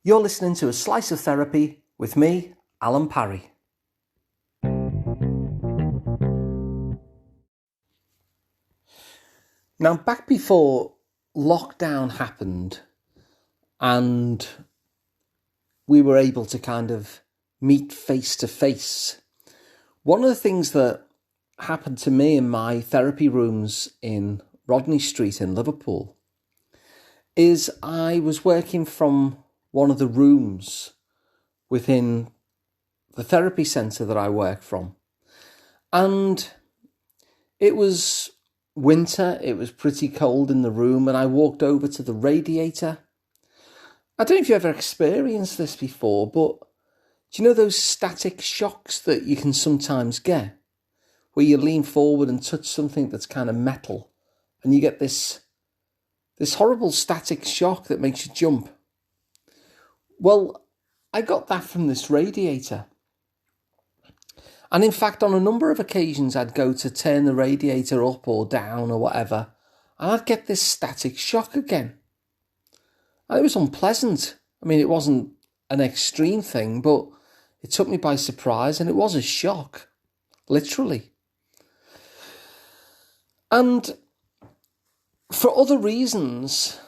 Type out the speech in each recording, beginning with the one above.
You're listening to A Slice of Therapy with me, Alun Parry. Now, back before lockdown happened and we were able to kind of meet face to face, one of the things that happened to me in my therapy rooms in Rodney Street in Liverpool is I was working from one of the rooms within the therapy centre that I work from. And it was winter, it was pretty cold in the room, and I walked over to the radiator. I don't know if you've ever experienced this before, but do you know those static shocks that you can sometimes get? Where you lean forward and touch something that's kind of metal, and you get this horrible static shock that makes you jump. Well, I got that from this radiator. And in fact, on a number of occasions, I'd go to turn the radiator up or down or whatever, and I'd get this static shock again. And it was unpleasant. I mean, it wasn't an extreme thing, but it took me by surprise, and it was a shock, literally. And for other reasons,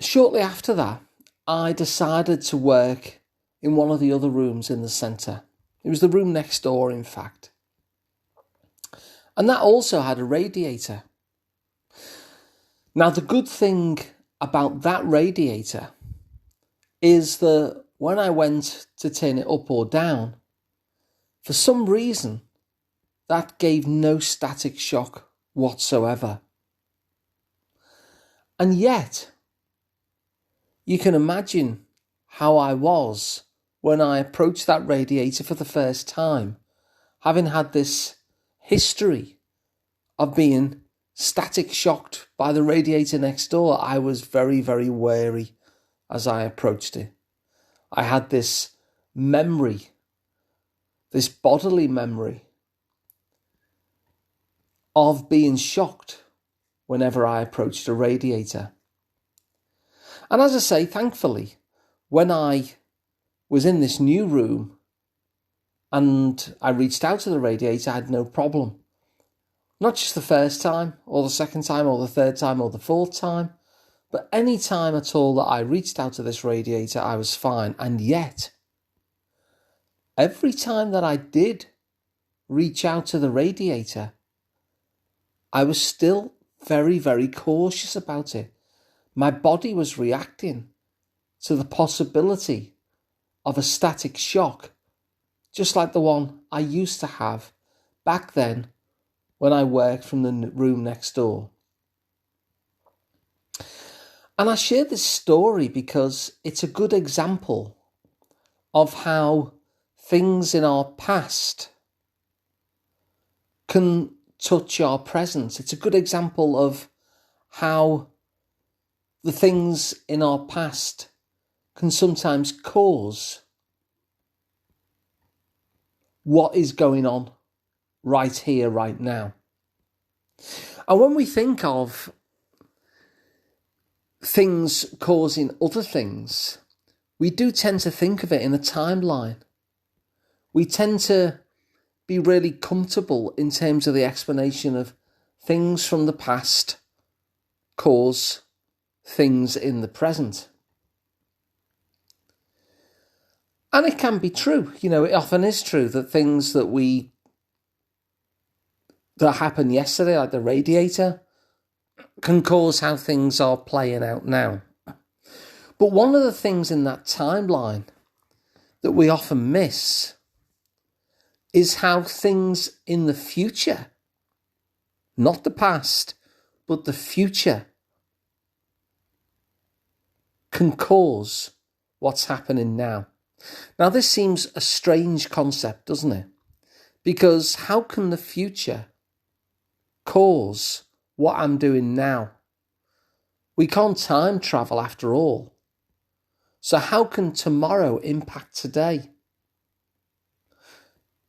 shortly after that, I decided to work in one of the other rooms in the centre. It was the room next door, in fact. And that also had a radiator. Now, the good thing about that radiator is that when I went to turn it up or down, for some reason, that gave no static shock whatsoever. And yet, you can imagine how I was when I approached that radiator for the first time, having had this history of being static shocked by the radiator next door. I was very, very wary as I approached it. I had this memory, this bodily memory of being shocked whenever I approached a radiator. And as I say, thankfully, when I was in this new room and I reached out to the radiator, I had no problem. Not just the first time, or the second time, or the third time, or the fourth time, but any time at all that I reached out to this radiator, I was fine. And yet, every time that I did reach out to the radiator, I was still very, very cautious about it. My body was reacting to the possibility of a static shock, just like the one I used to have back then when I worked from the room next door. And I share this story because it's a good example of how things in our past can touch our present. It's a good example of how the things in our past can sometimes cause what is going on right here, right now. And when we think of things causing other things, we do tend to think of it in a timeline. We tend to be really comfortable in terms of the explanation of things from the past cause things in the present. And it can be true, it often is true that things that happened yesterday, like the radiator, can cause how things are playing out now. But one of the things in that timeline that we often miss is how things in the future, not the past, but the future, can cause what's happening now. Now, this seems a strange concept, doesn't it? Because how can the future cause what I'm doing now? We can't time travel after all. So how can tomorrow impact today?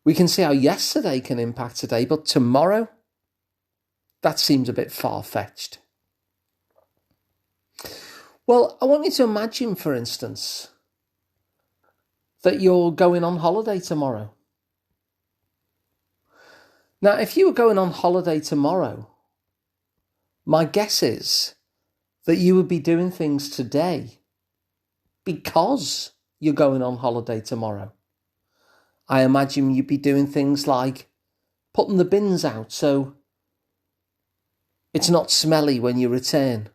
We can see how yesterday can impact today, but tomorrow? That seems a bit far-fetched. Well, I want you to imagine, for instance, that you're going on holiday tomorrow. Now, if you were going on holiday tomorrow, my guess is that you would be doing things today because you're going on holiday tomorrow. I imagine you'd be doing things like putting the bins out so it's not smelly when you return.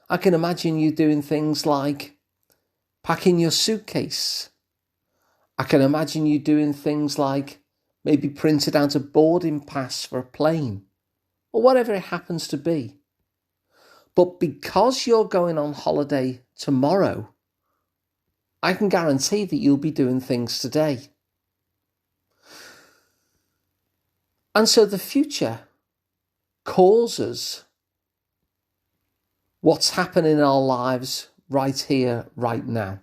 I can imagine you doing things like packing your suitcase. I can imagine you doing things like maybe printed out a boarding pass for a plane or whatever it happens to be. But because you're going on holiday tomorrow, I can guarantee that you'll be doing things today. And so the future causes what's happening in our lives right here, right now.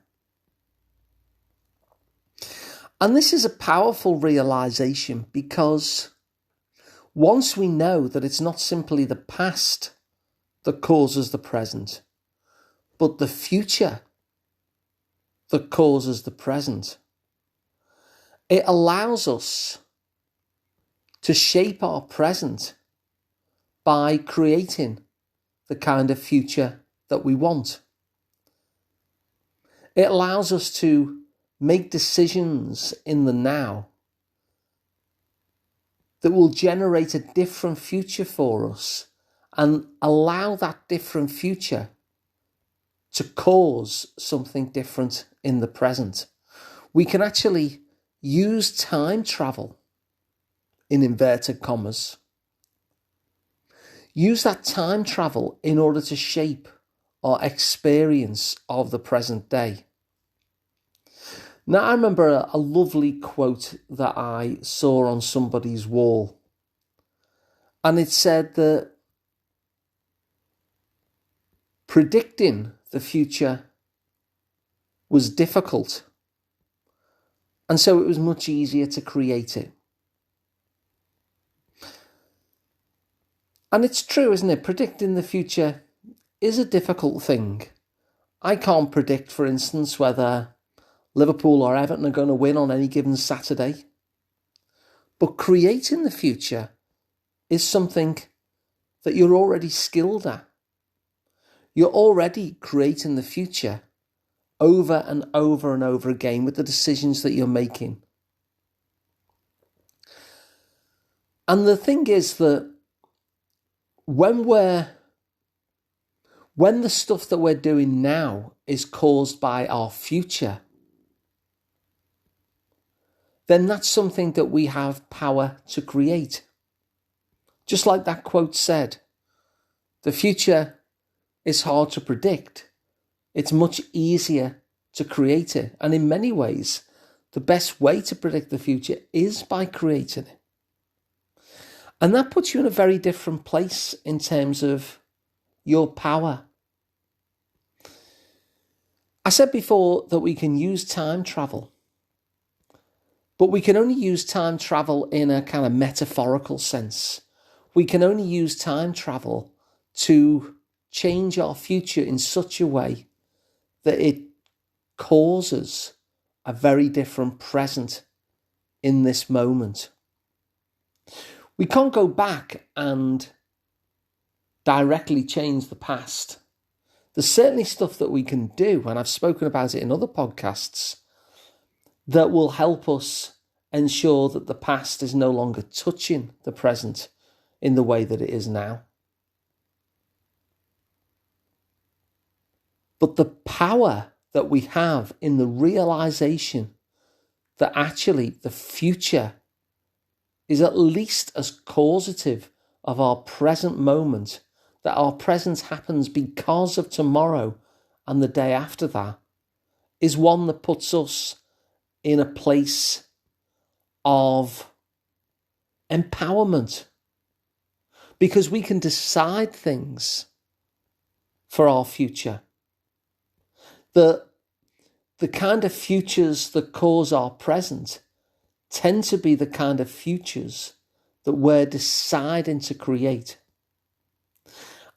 And this is a powerful realization because once we know that it's not simply the past that causes the present, but the future that causes the present, it allows us to shape our present by creating the kind of future that we want. It allows us to make decisions in the now that will generate a different future for us and allow that different future to cause something different in the present. We can actually use time travel, in inverted commas, use that time travel in order to shape our experience of the present day. Now, I remember a lovely quote that I saw on somebody's wall, and it said that predicting the future was difficult, and so it was much easier to create it. And it's true, isn't it? Predicting the future is a difficult thing. I can't predict, for instance, whether Liverpool or Everton are going to win on any given Saturday. But creating the future is something that you're already skilled at. You're already creating the future over and over and over again with the decisions that you're making. And the thing is that when the stuff that we're doing now is caused by our future, then that's something that we have power to create. Just like that quote said, the future is hard to predict. It's much easier to create it. And in many ways, the best way to predict the future is by creating it. And that puts you in a very different place in terms of your power. I said before that we can use time travel, but we can only use time travel in a kind of metaphorical sense. We can only use time travel to change our future in such a way that it causes a very different present in this moment. We can't go back and directly change the past. There's certainly stuff that we can do, and I've spoken about it in other podcasts, that will help us ensure that the past is no longer touching the present in the way that it is now. But the power that we have in the realization that actually the future is at least as causative of our present moment, that our present happens because of tomorrow and the day after that, is one that puts us in a place of empowerment, because we can decide things for our future. The kind of futures that cause our present tend to be the kind of futures that we're deciding to create.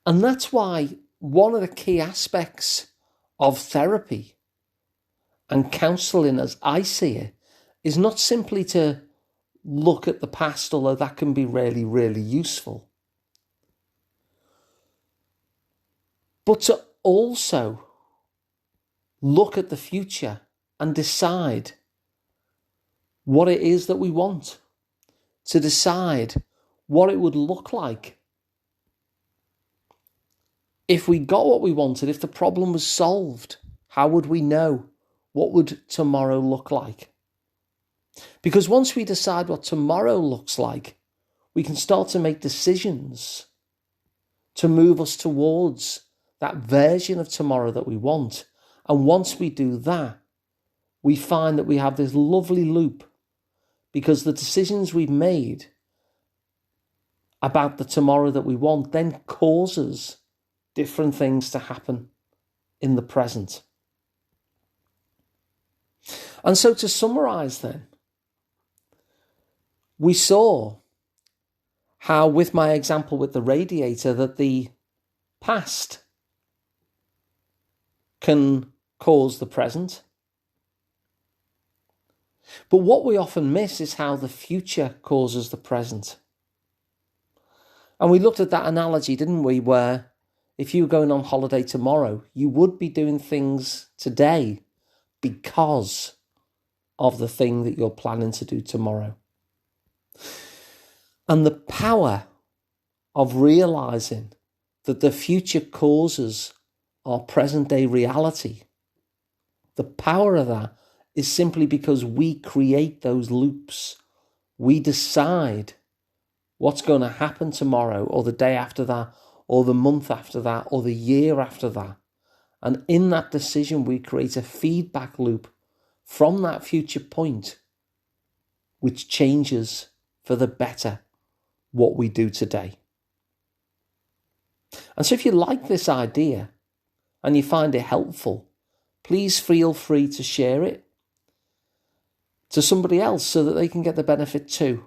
And that's why one of the key aspects of therapy And counselling, as I see it, is not simply to look at the past, although that can be really, really useful, but to also look at the future and decide what it is that we want, to decide what it would look like if we got what we wanted, if the problem was solved. How would we know? What would tomorrow look like? Because once we decide what tomorrow looks like, we can start to make decisions to move us towards that version of tomorrow that we want. And once we do that, we find that we have this lovely loop, because the decisions we've made about the tomorrow that we want then causes different things to happen in the present. And so to summarise then, we saw how, with my example with the radiator, that the past can cause the present. But what we often miss is how the future causes the present. And we looked at that analogy, didn't we, where if you were going on holiday tomorrow, you would be doing things today because of the thing that you're planning to do tomorrow. And the power of realising that the future causes our present day reality, the power of that is simply because we create those loops. We decide what's going to happen tomorrow, or the day after that, or the month after that, or the year after that. And in that decision, we create a feedback loop from that future point, which changes for the better what we do today. And so if you like this idea and you find it helpful, please feel free to share it to somebody else so that they can get the benefit too.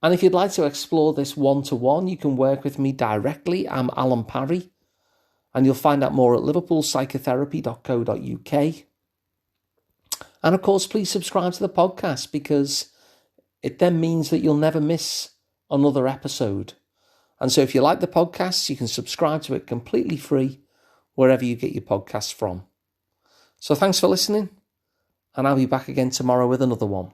And if you'd like to explore this one-to-one, you can work with me directly. I'm Alun Parry, and you'll find out more at liverpoolpsychotherapy.co.uk. And of course, please subscribe to the podcast, because it then means that you'll never miss another episode. And so if you like the podcast, you can subscribe to it completely free wherever you get your podcasts from. So thanks for listening, and I'll be back again tomorrow with another one.